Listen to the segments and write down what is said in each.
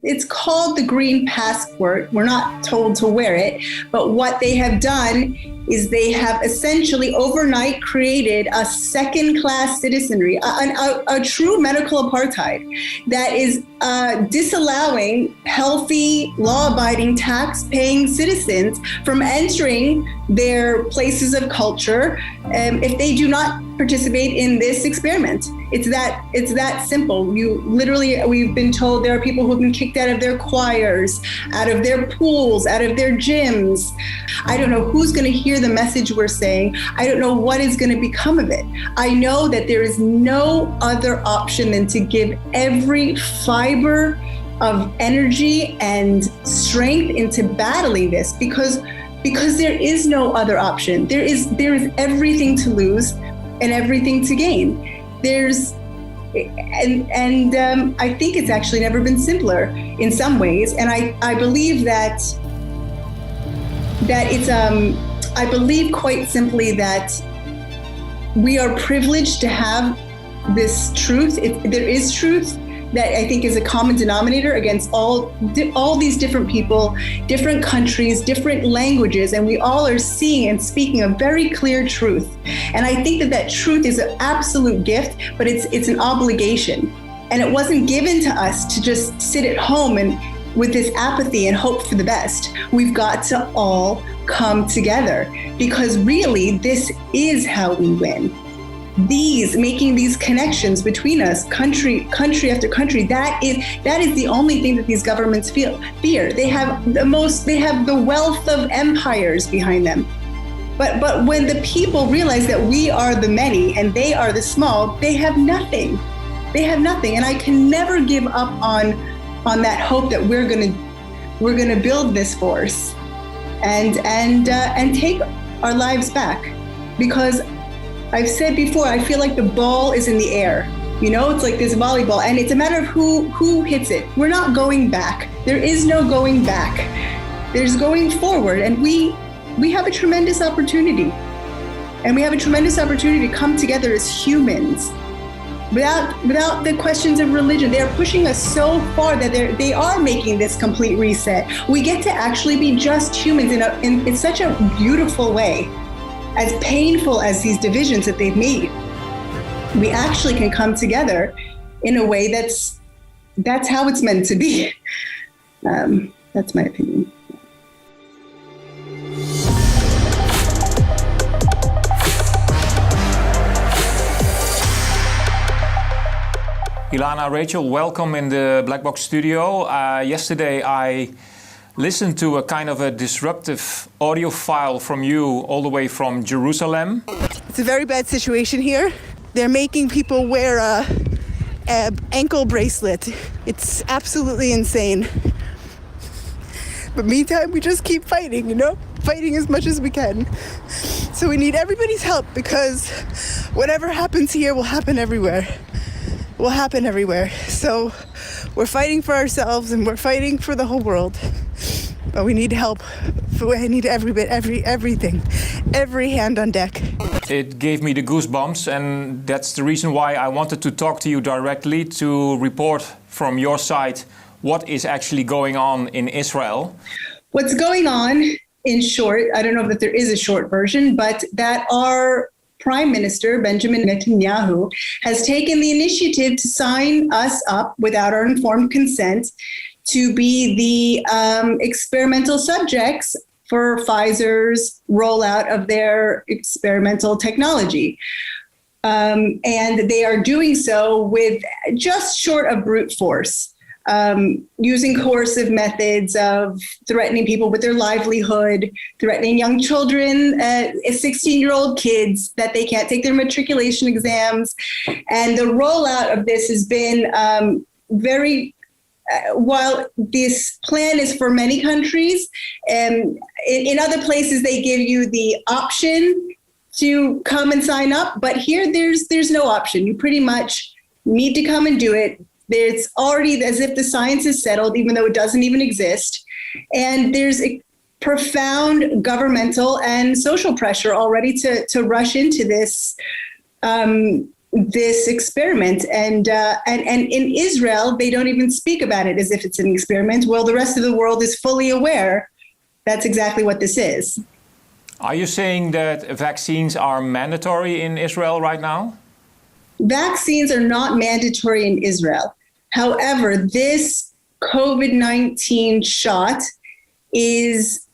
It's called the Green Passport. We're not told to wear it, but what they have done is they have essentially overnight created a second-class citizenry, a true medical apartheid that is disallowing healthy, law-abiding, tax-paying citizens from entering their places of culture if they do not participate in this experiment. It's that simple. We've been told there are people who've been kicked out of their choirs, out of their pools, out of their gyms. I don't know who's going to hear the message we're saying. I don't know what is going to become of it. I know that there is no other option than to give every fiber of energy and strength into battling this because there is no other option. There is everything to lose and everything to gain. I think it's actually never been simpler in some ways. And I believe that it's, I believe quite simply that we are privileged to have this truth. There is truth that I think is a common denominator against all these different people, different countries, different languages, and we all are seeing and speaking a very clear truth. And I think that truth is an absolute gift, but it's an obligation. And it wasn't given to us to just sit at home and with this apathy and hope for the best. We've got to all come together because really this is how we win. Making these connections between us, country after country, that is the only thing that these governments fear. They have the wealth of empires behind them. But when the people realize that we are the many and they are the small, they have nothing. They have nothing. And I can never give up on that hope that we're gonna build this force and take our lives back. Because I've said before, I feel like the ball is in the air. It's like this volleyball, and it's a matter of who hits it. We're not going back. There is no going back. There's going forward, and we have a tremendous opportunity. And we have a tremendous opportunity to come together as humans without the questions of religion. They are pushing us so far that they are making this complete reset. We get to actually be just humans in such a beautiful way. As painful as these divisions that they've made, we actually can come together in a way that's how it's meant to be. That's my opinion. Ilana, Rachel, welcome in the Black Box studio. Yesterday I listened to a kind of a disruptive audio file from you all the way from Jerusalem. It's a very bad situation here. They're making people wear a ankle bracelet. It's absolutely insane. But meantime, we just keep fighting, fighting as much as we can. So we need everybody's help because whatever happens here will happen everywhere. So we're fighting for ourselves and we're fighting for the whole world. But we need help. I need everything, every hand on deck. It gave me the goosebumps, and that's the reason why I wanted to talk to you directly to report from your side what is actually going on in Israel. What's going on, in short, I don't know if there is a short version, but that our Prime Minister, Benjamin Netanyahu, has taken the initiative to sign us up without our informed consent to be the experimental subjects for Pfizer's rollout of their experimental technology. And they are doing so with just short of brute force, using coercive methods of threatening people with their livelihood, threatening young children, 16-year-old kids that they can't take their matriculation exams. And the rollout of this has been while this plan is for many countries, in other places they give you the option to come and sign up, but here there's no option. You pretty much need to come and do it. It's already as if the science is settled, even though it doesn't even exist. And there's a profound governmental and social pressure already to rush into this this experiment. And in Israel, they don't even speak about it as if it's an experiment. Well, the rest of the world is fully aware that's exactly what this is. Are you saying that vaccines are mandatory in Israel right now? Vaccines are not mandatory in Israel. However, this COVID-19 shot is,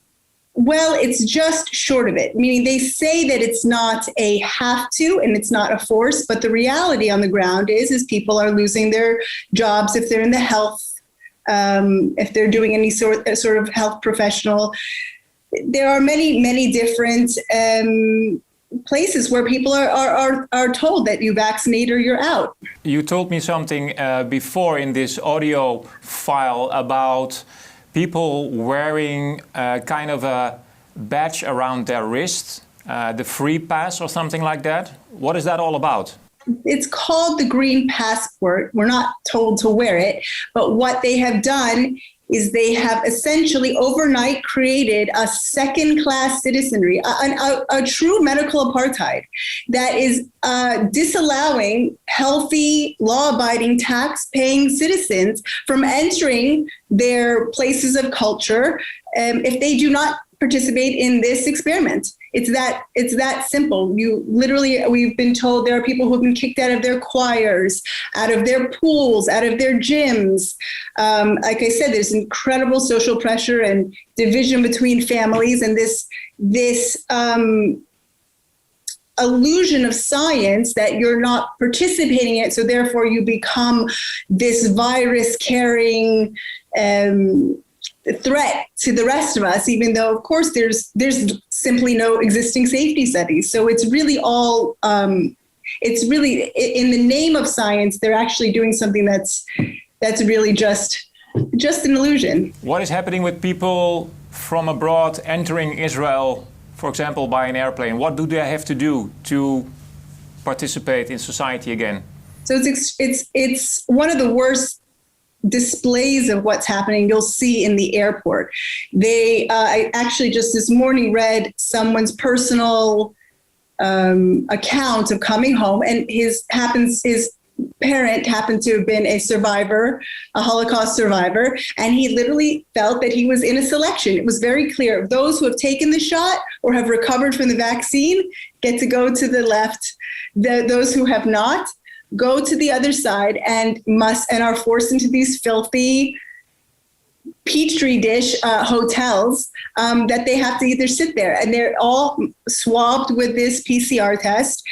well, it's just short of it. Meaning they say that it's not a have to and it's not a force, but the reality on the ground is people are losing their jobs if they're in the health, if they're doing any sort of health professional. There are many different places where people are told that you vaccinate or you're out. You told me something before in this audio file about people wearing kind of a badge around their wrist, the free pass or something like that. What is that all about? It's called the green passport. We're not told to wear it, but what they have done is they have essentially overnight created a second-class citizenry, a true medical apartheid that is disallowing healthy, law-abiding, tax-paying citizens from entering their places of culture if they do not participate in this experiment. It's that simple. We've been told there are people who have been kicked out of their choirs, out of their pools, out of their gyms. Like I said, there's incredible social pressure and division between families, and this illusion of science that you're not participating in it, so therefore you become this virus-carrying threat to the rest of us, even though, of course, there's simply no existing safety studies. So it's really all, it's really in the name of science, they're actually doing something that's really just an illusion. What is happening with people from abroad entering Israel, for example, by an airplane? What do they have to do to participate in society again? So it's one of the worst displays of what's happening you'll see in the airport. I actually just this morning read someone's personal account of coming home, and his parent happened to have been a survivor, a Holocaust survivor, and he literally felt that he was in a selection. It was very clear. Those who have taken the shot or have recovered from the vaccine get to go to the left. Those who have not go to the other side and are forced into these filthy petri dish hotels that they have to either sit there, and they're all swabbed with this PCR test.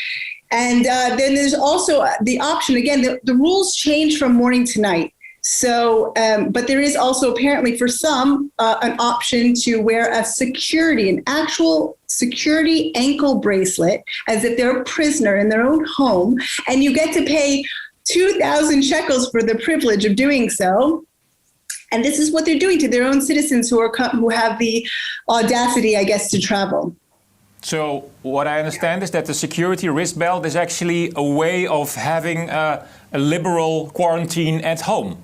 And then there's also the option, again, the rules change from morning to night. So, but there is also apparently for some an option to wear an actual security ankle bracelet as if they're a prisoner in their own home. And you get to pay 2,000 shekels for the privilege of doing so. And this is what they're doing to their own citizens who have the audacity, I guess, to travel. So what I understand is that the security wristbelt is actually a way of having a liberal quarantine at home.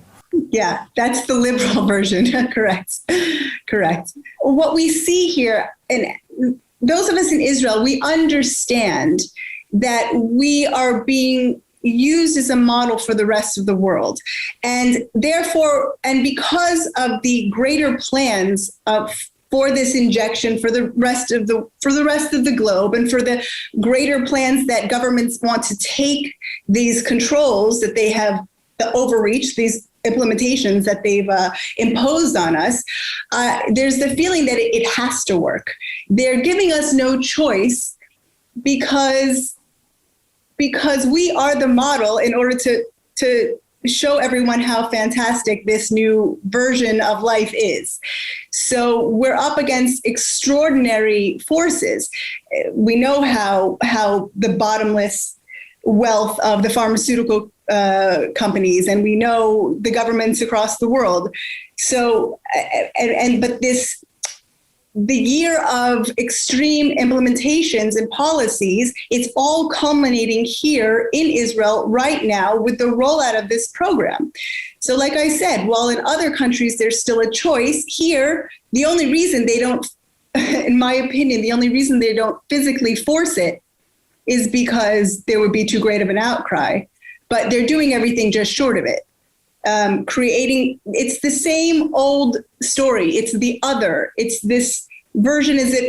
Yeah, that's the liberal version. Correct. What we see here, and those of us in Israel, we understand that we are being used as a model for the rest of the world. And therefore, and because of the greater plans for this injection for the rest of the globe, and for the greater plans that governments want to take these controls that they have, the overreach, these implementations that they've imposed on us, there's the feeling that it has to work. They're giving us no choice because we are the model in order to show everyone how fantastic this new version of life is. So we're up against extraordinary forces. We know how the bottomless wealth of the pharmaceutical companies, and we know the governments across the world. So, but the year of extreme implementations and policies, it's all culminating here in Israel right now with the rollout of this program. So like I said, while in other countries there's still a choice, here, the only reason they don't, in my opinion, the only reason they don't physically force it is because there would be too great of an outcry. But they're doing everything just short of it. It's the same old story. It's the other. It's this version is that,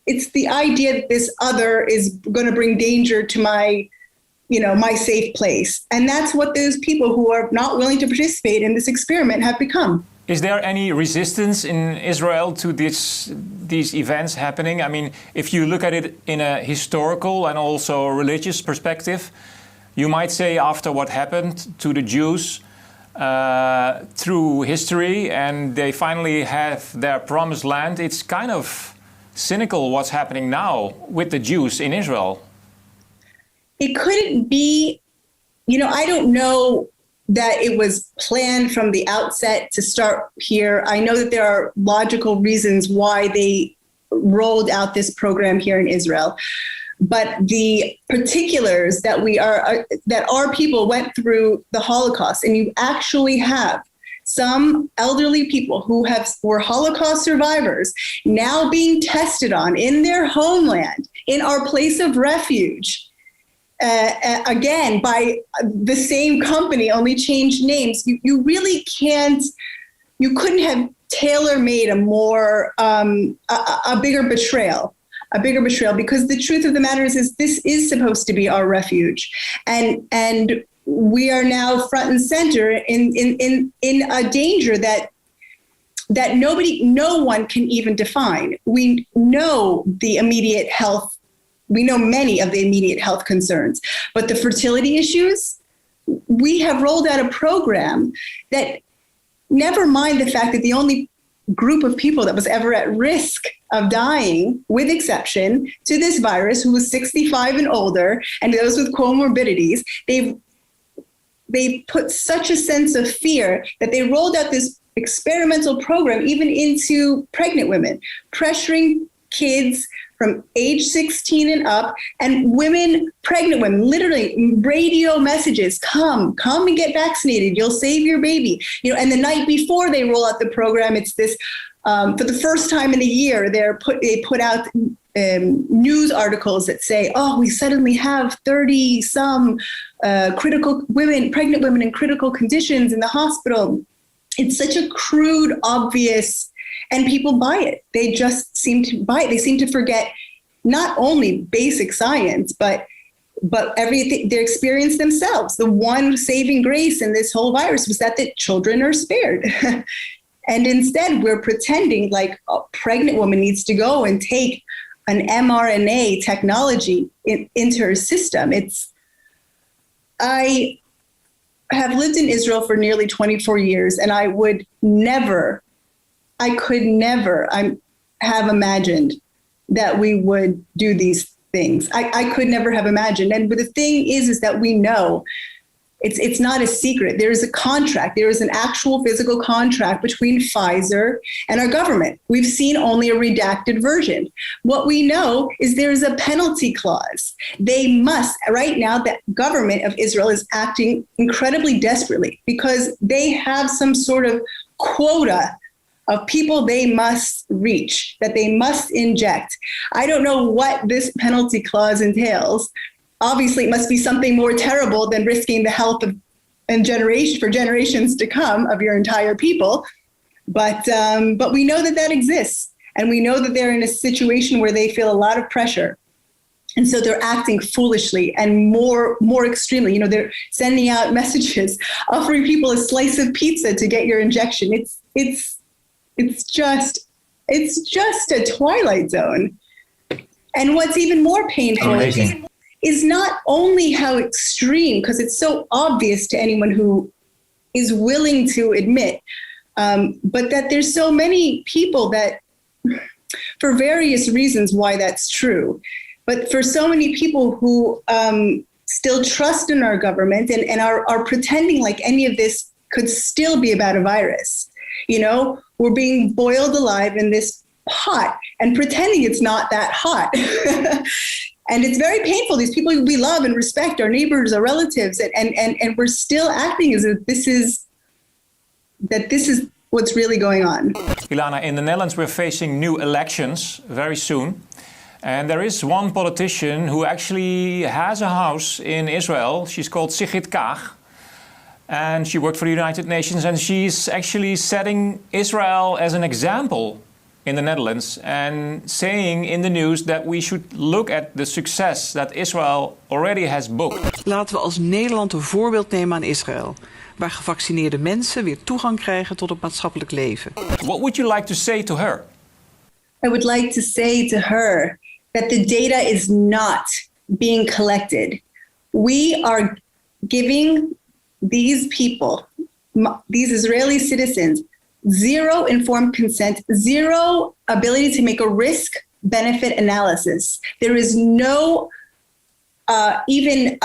it's the idea that this other is going to bring danger to my safe place. And that's what those people who are not willing to participate in this experiment have become. Is there any resistance in Israel to these events happening? I mean, if you look at it in a historical and also religious perspective, you might say after what happened to the Jews through history and they finally have their promised land, it's kind of cynical what's happening now with the Jews in Israel. It couldn't be, I don't know that it was planned from the outset to start here. I know that there are logical reasons why they rolled out this program here in Israel. But the particulars that our people went through the Holocaust, and you actually have some elderly people who were Holocaust survivors now being tested on in their homeland, in our place of refuge, again, by the same company, only changed names. You really you couldn't have tailor-made a bigger betrayal. Because the truth of the matter is this is supposed to be our refuge. And we are now front and center in a danger that no one can even define. We know many of the immediate health concerns, but the fertility issues, we have rolled out a program that, never mind the fact that the only group of people that was ever at risk of dying, with exception to this virus, who was 65 and older, and those with comorbidities, they put such a sense of fear that they rolled out this experimental program even into pregnant women, pressuring kids from age 16 and up, and pregnant women, literally radio messages, come and get vaccinated, you'll save your baby. And the night before they roll out the program, it's this, for the first time in a year, they put out news articles that say, we suddenly have 30 some pregnant women in critical conditions in the hospital. It's such a crude, obvious, and people buy it. They just seem to buy it. They seem to forget not only basic science, but everything, their experience themselves. The one saving grace in this whole virus was that the children are spared. And instead, we're pretending like a pregnant woman needs to go and take an mRNA technology into her system. I have lived in Israel for nearly 24 years, and I could never have imagined that we would do these things. I could never have imagined. And but the thing is that we know it's not a secret. There is a contract. There is an actual physical contract between Pfizer and our government. We've seen only a redacted version. What we know is there is a penalty clause. They must, right now, the government of Israel is acting incredibly desperately because they have some sort of quota of people they must reach, that they must inject. I don't know what this penalty clause entails. Obviously, it must be something more terrible than risking the health of for generations to come of your entire people. But we know that exists, and we know that they're in a situation where they feel a lot of pressure, and so they're acting foolishly and more extremely. They're sending out messages offering people a slice of pizza to get your injection. It's just a twilight zone. And what's even more painful is not only how extreme, because it's so obvious to anyone who is willing to admit, but that there's so many people that, for various reasons why that's true, but for so many people who still trust in our government and are pretending like any of this could still be about a virus. We're being boiled alive in this pot and pretending it's not that hot. And it's very painful. These people we love and respect, our neighbors, our relatives, and we're still acting as if this is what's really going on. Ilana, in the Netherlands, we're facing new elections very soon. And there is one politician who actually has a house in Israel. She's called Sigrid Kaag. And she worked for the United Nations, and she's actually setting Israel as an example in the Netherlands and saying in the news that we should look at the success that Israel already has booked. Laten we als Nederland een voorbeeld nemen aan Israël, waar gevaccineerde mensen weer toegang krijgen tot het maatschappelijk leven. What would you like to say to her? I would like to say to her that the data is not being collected. We are giving these people, these Israeli citizens, zero informed consent, zero ability to make a risk-benefit analysis. There is no even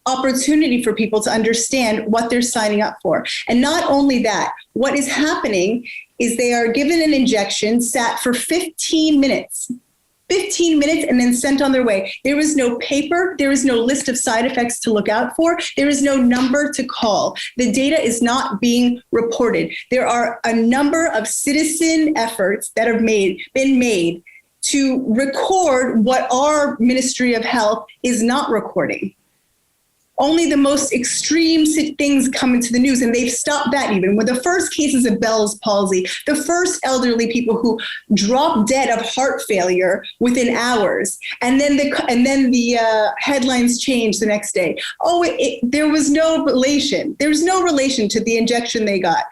opportunity for people to understand what they're signing up for. And not only that, what is happening is they are given an injection, sat for 15 minutes, and then sent on their way. There is no paper. There is no list of side effects to look out for. There is no number to call. The data is not being reported. There are a number of citizen efforts that have been made to record what our Ministry of Health is not recording. Only the most extreme things come into the news, and they've stopped that even. With the first cases of Bell's palsy, the first elderly people who dropped dead of heart failure within hours, and then the headlines changed the next day. There was no relation. There's no relation to the injection they got.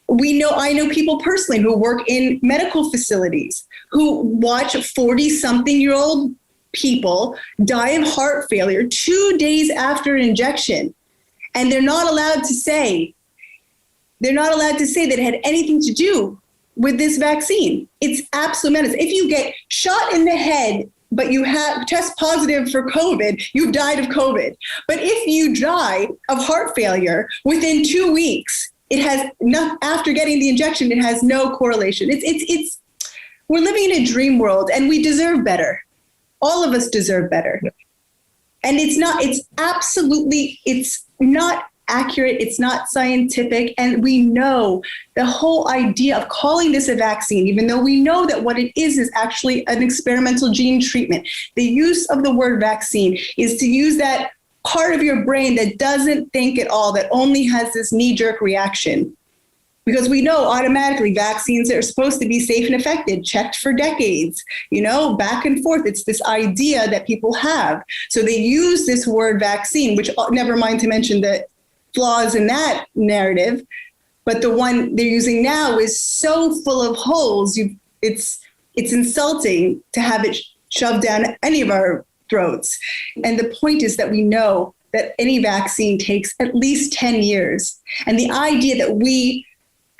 I know people personally who work in medical facilities who watch 40-something-year-old people die of heart failure 2 days after an injection. And they're not allowed to say that it had anything to do with this vaccine. It's absolute menace. If you get shot in the head, but you have test positive for COVID, you've died of COVID. But if you die of heart failure within 2 weeks, after getting the injection, it has no correlation. We're living in a dream world, and we deserve better. All of us deserve better. Yeah. And it's not accurate. It's not scientific. And we know the whole idea of calling this a vaccine, even though we know that what it is actually an experimental gene treatment. The use of the word vaccine is to use that part of your brain that doesn't think at all, that only has this knee-jerk reaction. Because we know automatically vaccines are supposed to be safe and effective, checked for decades, back and forth. It's this idea that people have. So they use this word vaccine, which never mind to mention the flaws in that narrative. But the one they're using now is so full of holes. It's insulting to have it shoved down any of our throats. And the point is that we know that any vaccine takes at least 10 years. And the idea that we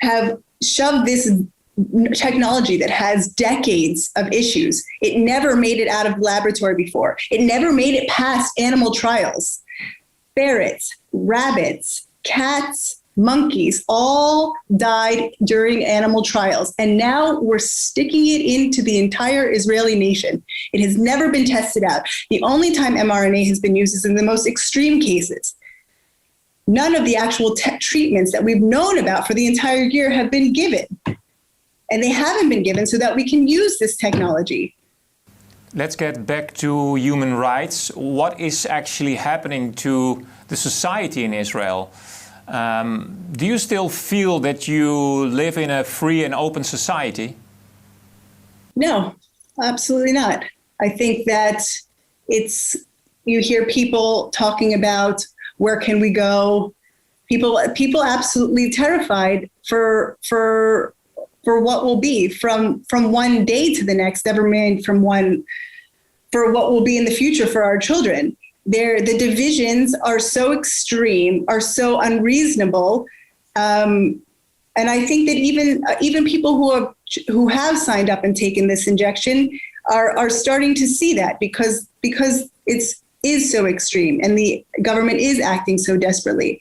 have shoved this technology that has decades of issues. It never made it out of the laboratory before. It never made it past animal trials. Ferrets, rabbits, cats, monkeys all died during animal trials. And now we're sticking it into the entire Israeli nation. It has never been tested out. The only time mRNA has been used is in the most extreme cases. None of the actual treatments that we've known about for the entire year have been given. And they haven't been given so that we can use this technology. Let's get back to human rights. What is actually happening to the society in Israel? Do you still feel that you live in a free and open society? No, absolutely not. I think that you hear people talking about where can we go? People absolutely terrified for what will be from one day to the next, never mind for what will be in the future for our children. The divisions are so extreme, are so unreasonable, and I think that even people who have signed up and taken this injection are starting to see that because is so extreme and the government is acting so desperately.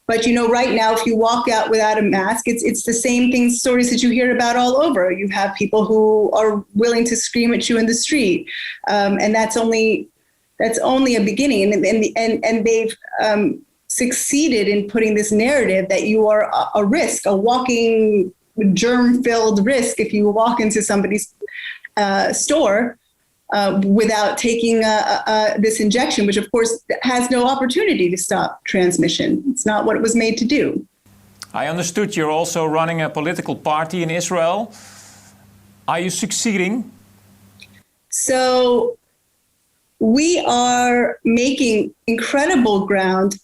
But right now, if you walk out without a mask, it's the same stories that you hear about all over. You have people who are willing to scream at you in the street, and that's only a beginning. And they've succeeded in putting this narrative that you are a risk, a walking germ-filled risk if you walk into somebody's store. without taking this injection, which of course has no opportunity to stop transmission. It's not what it was made to do. I understood you're also running a political party in Israel. Are you succeeding? So we are making incredible ground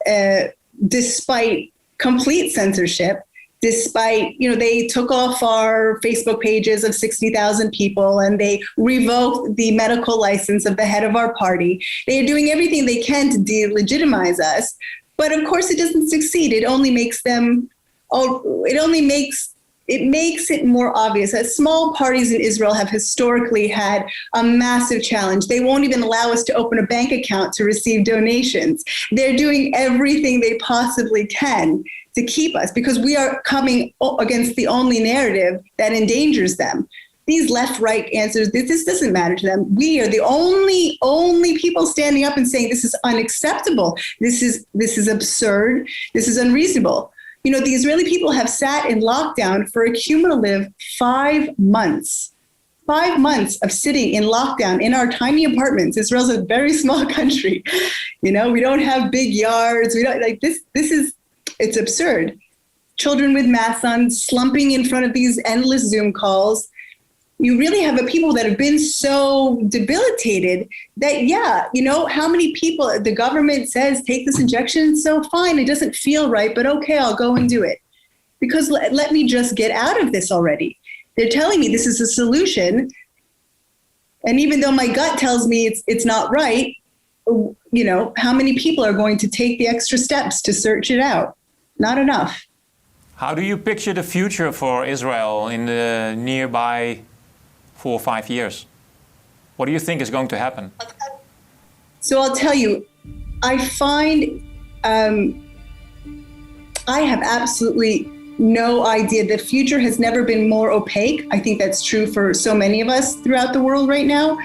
despite complete censorship. Despite, they took off our Facebook pages of 60,000 people and they revoked the medical license of the head of our party. They are doing everything they can to delegitimize us. But of course, it doesn't succeed. It only makes it more obvious that small parties in Israel have historically had a massive challenge. They won't even allow us to open a bank account to receive donations. They're doing everything they possibly can to keep us because we are coming against the only narrative that endangers them. These left-right answers, this doesn't matter to them. We are the only people standing up and saying this is unacceptable. This is absurd. This is unreasonable. The Israeli people have sat in lockdown for a cumulative 5 months. 5 months of sitting in lockdown in our tiny apartments. Israel's a very small country. We don't have big yards. We don't it's absurd. Children with masks on, slumping in front of these endless Zoom calls. You really have people that have been so debilitated that, how many people the government says take this injection, so fine, it doesn't feel right, but okay, I'll go and do it. Because let me just get out of this already. They're telling me this is a solution. And even though my gut tells me it's not right, how many people are going to take the extra steps to search it out? Not enough. How do you picture the future for Israel in the nearby 4 or 5 years? What do you think is going to happen? So I'll tell you, I find I have absolutely no idea. The future has never been more opaque. I think that's true for so many of us throughout the world right now.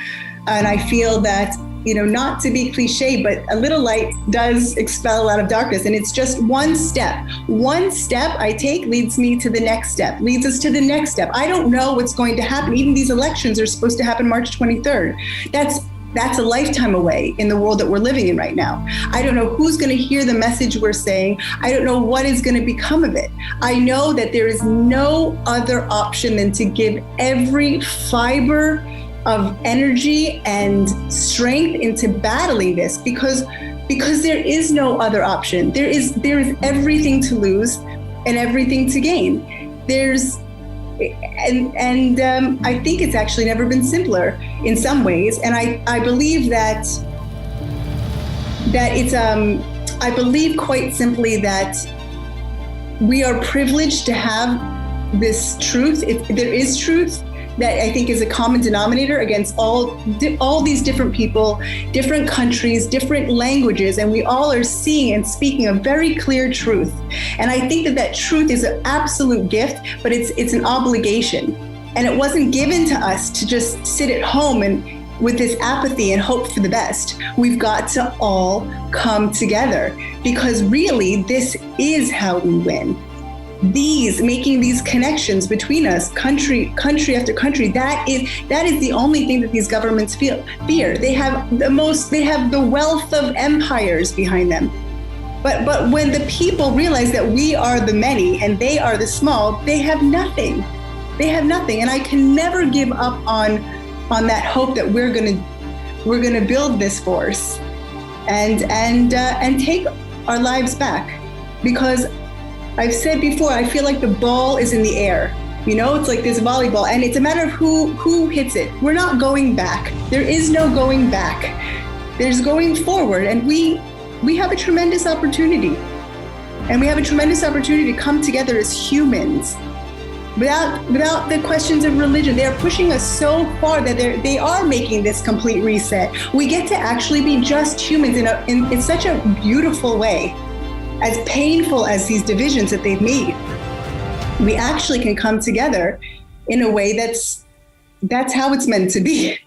And I feel that, not to be cliche, but a little light does expel a lot of darkness. And it's just one step. One step I take leads me to the next step, leads us to the next step. I don't know what's going to happen. Even these elections are supposed to happen March 23rd. That's a lifetime away in the world that we're living in right now. I don't know who's going to hear the message we're saying. I don't know what is going to become of it. I know that there is no other option than to give every fiber of energy and strength into battling this because there is no other option. There is everything to lose and everything to gain. I think it's actually never been simpler in some ways. And I believe that it's I believe quite simply that we are privileged to have this truth. There is truth that I think is a common denominator against all these different people, different countries, different languages, and we all are seeing and speaking a very clear truth. And I think that truth is an absolute gift, but it's an obligation. And it wasn't given to us to just sit at home and with this apathy and hope for the best. We've got to all come together because really this is how we win. Making these connections between us, country after country, that is the only thing that these governments fear. They have the wealth of empires behind them. But when the people realize that we are the many and they are the small, they have nothing. They have nothing. And I can never give up on that hope that we're gonna build this force and take our lives back. Because I've said before, I feel like the ball is in the air. It's like this volleyball, and it's a matter of who hits it. We're not going back. There is no going back. There's going forward, and we have a tremendous opportunity. And we have a tremendous opportunity to come together as humans without the questions of religion. They are pushing us so far that they are making this complete reset. We get to actually be just humans in such a beautiful way. As painful as these divisions that they've made, we actually can come together in a way that's how it's meant to be.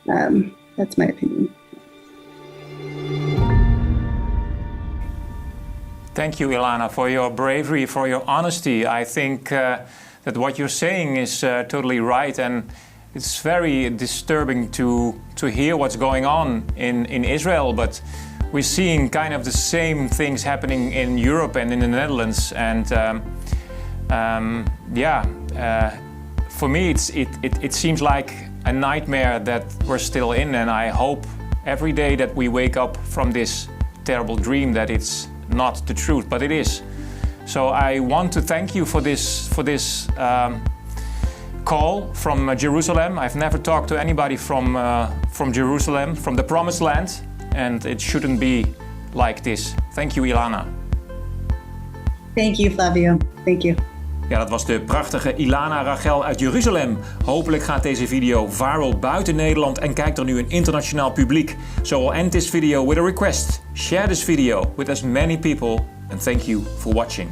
That's my opinion. Thank you, Ilana, for your bravery, for your honesty. I think that what you're saying is totally right. And it's very disturbing to hear what's going on in Israel, but we're seeing kind of the same things happening in Europe and in the Netherlands. And for me, it seems like a nightmare that we're still in, and I hope every day that we wake up from this terrible dream that it's not the truth, but it is. So I want to thank you for this call from Jerusalem. I've never talked to anybody from Jerusalem, from the Promised Land, and it shouldn't be like this. Thank you, Ilana. Thank you, Flavio. Thank you. Ja, dat was de prachtige Ilana Rachel uit Jeruzalem. Hopelijk gaat deze video viral buiten Nederland en kijkt er nu een internationaal publiek. So we'll end this video with a request. Share this video with as many people and thank you for watching.